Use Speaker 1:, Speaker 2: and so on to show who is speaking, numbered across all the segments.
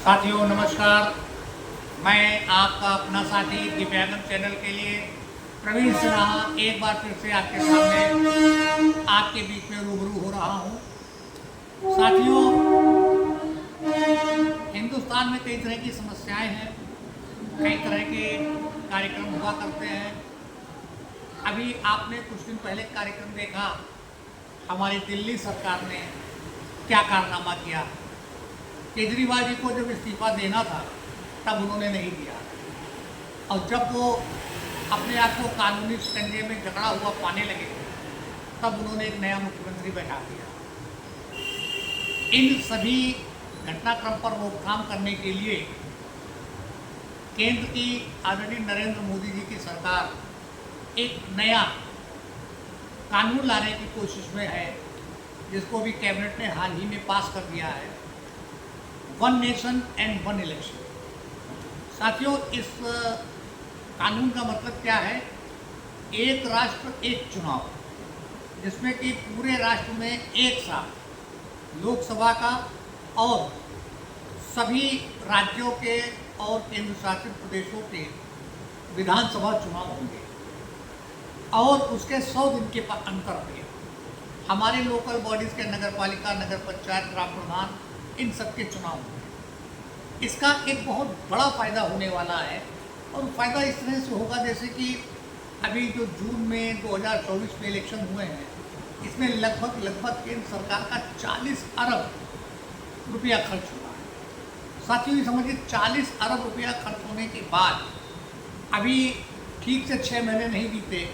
Speaker 1: साथियों नमस्कार। मैं आपका अपना साथी दिव्यांगन चैनल के लिए प्रवीण सिन्हा एक बार फिर से आपके सामने आपके बीच में रूबरू हो रहा हूँ। साथियों, हिंदुस्तान में कई तरह की समस्याएं हैं, कई तरह के कार्यक्रम हुआ करते हैं। अभी आपने कुछ दिन पहले कार्यक्रम देखा, हमारी दिल्ली सरकार ने क्या कारनामा किया। केजरीवाल जी को जब इस्तीफा देना था तब उन्होंने नहीं दिया, और जब वो अपने आप को कानूनी शिकंजे में जकड़ा हुआ पाने लगे तब उन्होंने एक नया मुख्यमंत्री बैठा दिया। इन सभी घटनाक्रम पर रोकथाम करने के लिए केंद्र की आदरणीय नरेंद्र मोदी जी की सरकार एक नया कानून लाने की कोशिश में है, जिसको भी कैबिनेट ने हाल ही में पास कर दिया है, one nation and one election. साथियों, इस कानून का मतलब क्या है? एक राष्ट्र एक चुनाव, जिसमें कि पूरे राष्ट्र में एक साथ लोकसभा का और सभी राज्यों के और केंद्र शासित प्रदेशों के विधानसभा चुनाव होंगे, और उसके 100 दिन के अंतर पे हमारे लोकल बॉडीज़ के नगर पालिका, नगर पंचायत, ग्राम प्रधान, इन सब के चुनाव होंगे। इसका एक बहुत बड़ा फ़ायदा होने वाला है, और फ़ायदा इस तरह से होगा जैसे कि अभी जो जून में 2024 में इलेक्शन हुए हैं, इसमें लगभग केंद्र सरकार का 40 अरब रुपया खर्च हुआ है। साथियों, ये समझिए 40 अरब रुपया खर्च होने के बाद अभी ठीक से 6 महीने नहीं बीते,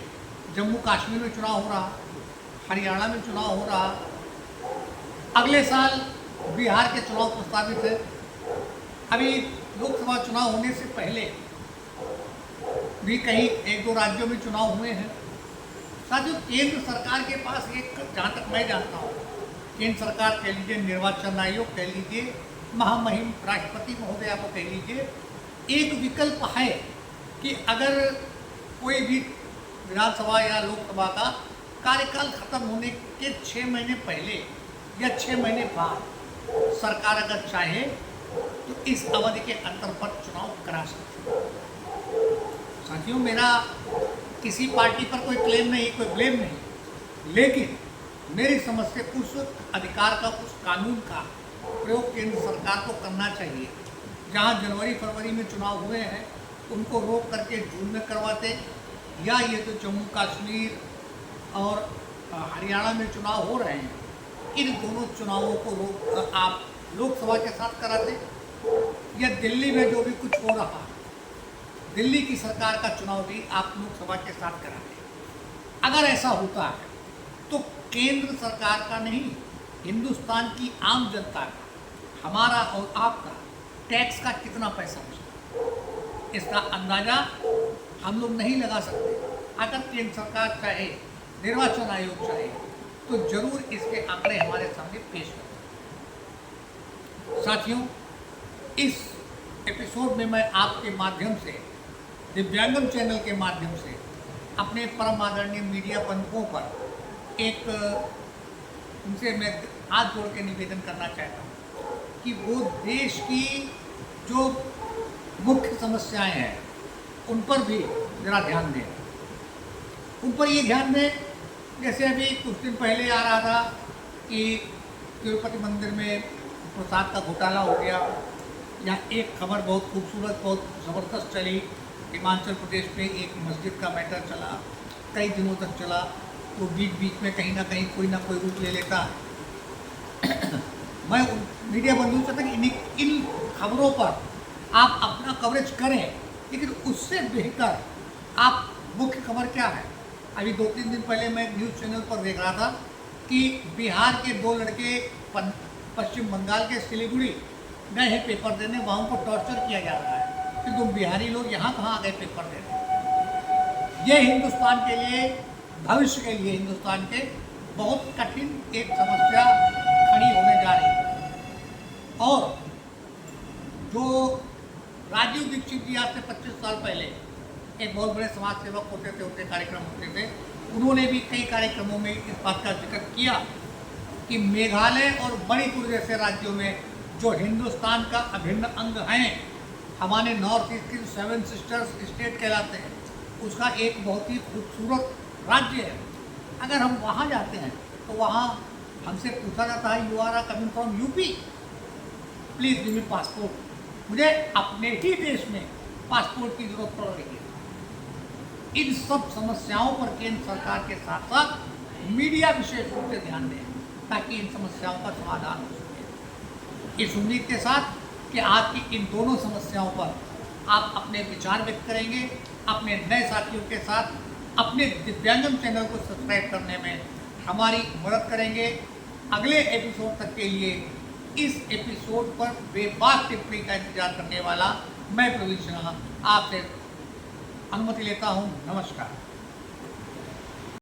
Speaker 1: जम्मू कश्मीर में चुनाव हो रहा, हरियाणा में चुनाव हो रहा, अगले साल बिहार के चुनाव प्रस्तावित है। अभी लोकसभा चुनाव होने से पहले भी कहीं 1-2 राज्यों में चुनाव हुए हैं। साथियों, केंद्र सरकार के पास एक, जहाँ तक मैं जानता हूँ, केंद्र सरकार कह लीजिए, निर्वाचन आयोग कह लीजिए, महामहिम राष्ट्रपति महोदया को कह लीजिए, एक विकल्प है कि अगर कोई भी विधानसभा या लोकसभा का कार्यकाल खत्म होने के 6 महीने पहले या 6 महीने बाद सरकार अगर चाहे तो इस अवधि के अंतर पर चुनाव करा सकती है। साथियों, मेरा किसी पार्टी पर कोई क्लेम नहीं, कोई ब्लेम नहीं, लेकिन मेरी समझ से उस अधिकार का, उस कानून का प्रयोग केंद्र सरकार को करना चाहिए। जहां जनवरी फरवरी में चुनाव हुए हैं उनको रोक करके जून में करवाते, या ये तो जम्मू कश्मीर और हरियाणा में चुनाव हो रहे हैं, इन दोनों चुनावों को आप लोकसभा के साथ कराते, या दिल्ली में जो भी कुछ हो रहा, दिल्ली की सरकार का चुनाव भी आप लोकसभा के साथ कराते। अगर ऐसा होता है तो केंद्र सरकार का नहीं, हिंदुस्तान की आम जनता का, हमारा और आपका टैक्स का कितना पैसा बचता, इसका अंदाज़ा हम लोग नहीं लगा सकते। अगर केंद्र सरकार चाहे, निर्वाचन आयोग चाहे, तो जरूर इसके आंकड़े हमारे सामने पेश करें। साथियों, इस एपिसोड में मैं आपके माध्यम से, दिव्यांगन चैनल के माध्यम से, अपने परम आदरणीय मीडिया बंधुओं पर एक, उनसे मैं हाथ जोड़ के निवेदन करना चाहता हूँ कि वो देश की जो मुख्य समस्याएं हैं उन पर भी ज़रा ध्यान दें। उन पर ये ध्यान दें, जैसे अभी कुछ दिन पहले आ रहा था कि तिरुपति मंदिर में प्रसाद का घोटाला हो गया, या एक खबर बहुत खूबसूरत, बहुत ज़बरदस्त चली, हिमाचल प्रदेश में एक मस्जिद का मैटर चला, कई दिनों तक चला, तो बीच बीच में कहीं ना कहीं कोई ना कोई रूप ले लेता। मैं मीडिया बंधुओं से कहता कि इन खबरों पर आप अपना कवरेज करें, लेकिन उससे बेहतर आप मुख्य खबर क्या है। अभी 2-3 दिन पहले मैं न्यूज़ चैनल पर देख रहा था कि बिहार के 2 लड़के पश्चिम बंगाल के सिलीगुड़ी गए हैं पेपर देने, वहाँ उनको टॉर्चर किया जा रहा है कि तुम बिहारी लोग यहाँ कहाँ आ गए पेपर देने। ये हिंदुस्तान के लिए, भविष्य के लिए हिंदुस्तान के बहुत कठिन एक समस्या खड़ी होने जा रही है। और जो राजीव दीक्षित जी आज से 25 साल पहले एक बहुत बड़े समाज सेवक होते थे, उनके कार्यक्रम होते थे, उन्होंने भी कई कार्यक्रमों में इस बात का जिक्र किया कि मेघालय और मणिपुर जैसे राज्यों में जो हिंदुस्तान का अभिन्न अंग हैं, हमारे नॉर्थ ईस्ट की 7 सिस्टर्स स्टेट कहलाते हैं, उसका एक बहुत ही खूबसूरत राज्य है। अगर हम वहाँ जाते हैं तो वहाँ हमसे पूछा जाता है you are coming from UP, please give me passport. मुझे अपने ही देश में पासपोर्ट की जरूरत पड़ रही है। इन सब समस्याओं पर केंद्र सरकार के साथ साथ मीडिया विशेष रूप से ध्यान दें ताकि इन समस्याओं का समाधान हो सके। इस उम्मीद के साथ कि आज की इन दोनों समस्याओं पर आप अपने विचार व्यक्त करेंगे, अपने नए साथियों के साथ अपने दिव्यांगम चैनल को सब्सक्राइब करने में हमारी मदद करेंगे। अगले एपिसोड तक के लिए इस एपिसोड पर बेबाक टिप्पणी का इंतजार करने वाला मैं प्रवीण सिन्हा आपसे अनुमति लेता हूँ। नमस्कार।